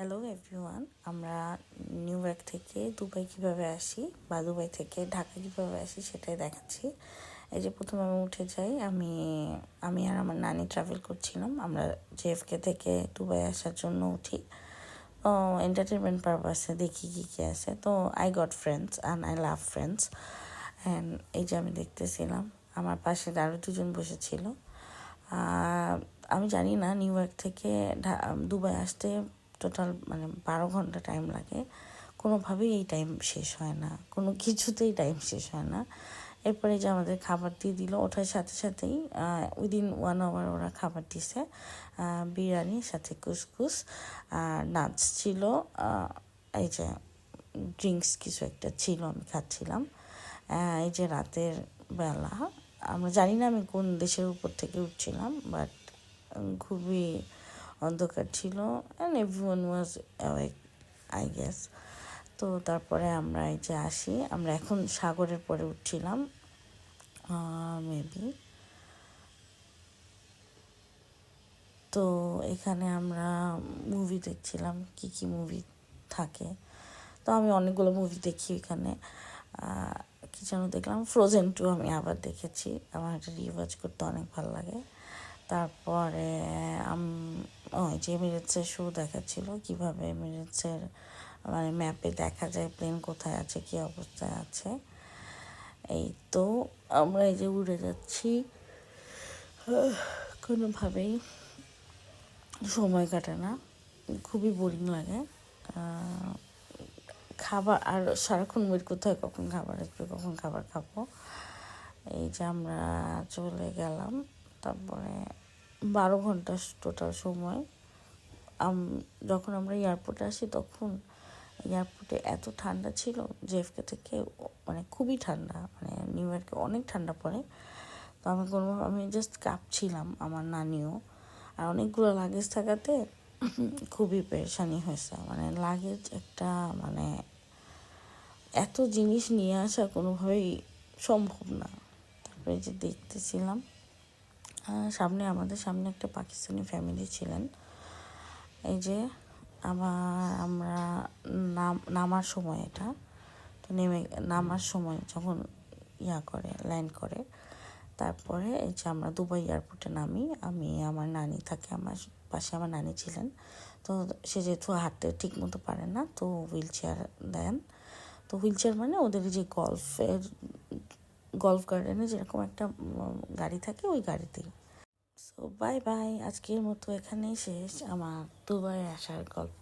Hello everyone, আমরা new York থেকে Dubai কীভাবে আসি বা দুবাই থেকে ঢাকা কীভাবে আসি সেটাই দেখাচ্ছি। এই যে প্রথমে আমি উঠে যাই, আমি আর আমার নানি ট্রাভেল করছিলাম। আমরা জেএফকে থেকে দুবাই আসার জন্য উঠি, এন্টারটেনমেন্ট পারপাসে দেখি কী কী আছে। তো I got friends and I love friends. And এই যে আমি দেখতেছিলাম, আমার পাশে আরও দুজন বসেছিল। আমি জানি না নিউ ইয়র্ক থেকে দুবাই আসতে টোটাল 12 ঘন্টা টাইম লাগে। কোনোভাবেই এই টাইম শেষ হয় না, কোনো কিছুতেই টাইম শেষ হয় না। এরপরে যে আমাদের খাবার দিয়ে দিল, ওঠার সাথে সাথেই উইদিন 1 আওয়ার ওরা খাবার দিছে। বিরিয়ানি সাথে কুসকুস আর নাটস ছিল, এই যে ড্রিঙ্কস কিছু একটা ছিল, আমি খাচ্ছিলাম। এই যে রাতের বেলা, আমরা জানি না আমি কোন দেশের উপর থেকে উঠছিলাম, বাট খুবই অন্ধকার ছিল and everyone was awake I guess. তো তারপরে আমরা এই যে আসি, আমরা এখন সাগরের পরে উঠছিলাম মেবি। তো এখানে আমরা মুভি দেখছিলাম, কি কি মুভি থাকে। তো আমি অনেকগুলো মুভি দেখি এখানে। কি যেন দেখলাম, ফ্রোজেন 2 আমি আবার দেখেছি, আমার এটা রিওয়াচ করতে অনেক ভালো লাগে। তারপরে যে এমিরেটসের শো দেখাচ্ছিল, কীভাবে এমিরেটসের ম্যাপে দেখা যায় প্লেন কোথায় আছে, কী অবস্থায় আছে। এই তো আমরা এই যে উড়ে যাচ্ছি, কোনোভাবেই সময় কাটে না, খুবই বোরিং লাগে। খাবার আর সারাক্ষণ ওয়েট করতে হয় কখন খাবার আসবে, কখন খাবার খাবো। এই যে আমরা চলে গেলাম, তারপরে 12 ঘন্টা টোটাল সময়। যখন আমরা এয়ারপোর্টে আসি তখন এয়ারপোর্টে এত ঠান্ডা ছিল, জেএফকে থেকে খুবই ঠান্ডা, নিউ ইয়র্কে অনেক ঠান্ডা পড়ে। তো আমি জাস্ট কাঁপছিলাম, আমার নানিও। আর অনেকগুলো লাগেজ থাকাতে খুবই পেরেশানি হয়েছে, লাগেজ একটা এত জিনিস নিয়ে আসা কোনোভাবেই সম্ভব না। তারপরে যে দেখতেছিলাম, আমাদের সামনে একটা পাকিস্তানি ফ্যামিলি ছিলেন। এই যে আমরা নামার সময়, এটা তো নামার সময় যখন ল্যান্ড করে, তারপরে এই যে আমরা দুবাই এয়ারপোর্টে নামি। আমার নানি থাকে, আমার পাশে আমার নানি ছিলেন। তো সে যেহেতু হাঁটতে ঠিক মতো পারে না, তো হুইল চেয়ার দেন। তো হুইল চেয়ার ওদের যে গল্ফ গার্ডেনে যেরকম একটা গাড়ি থাকে, ওই গাড়িতেই। সো বাই বাই, আজকের মতো এখানেই শেষ আমার দুবাই আসার গল্প।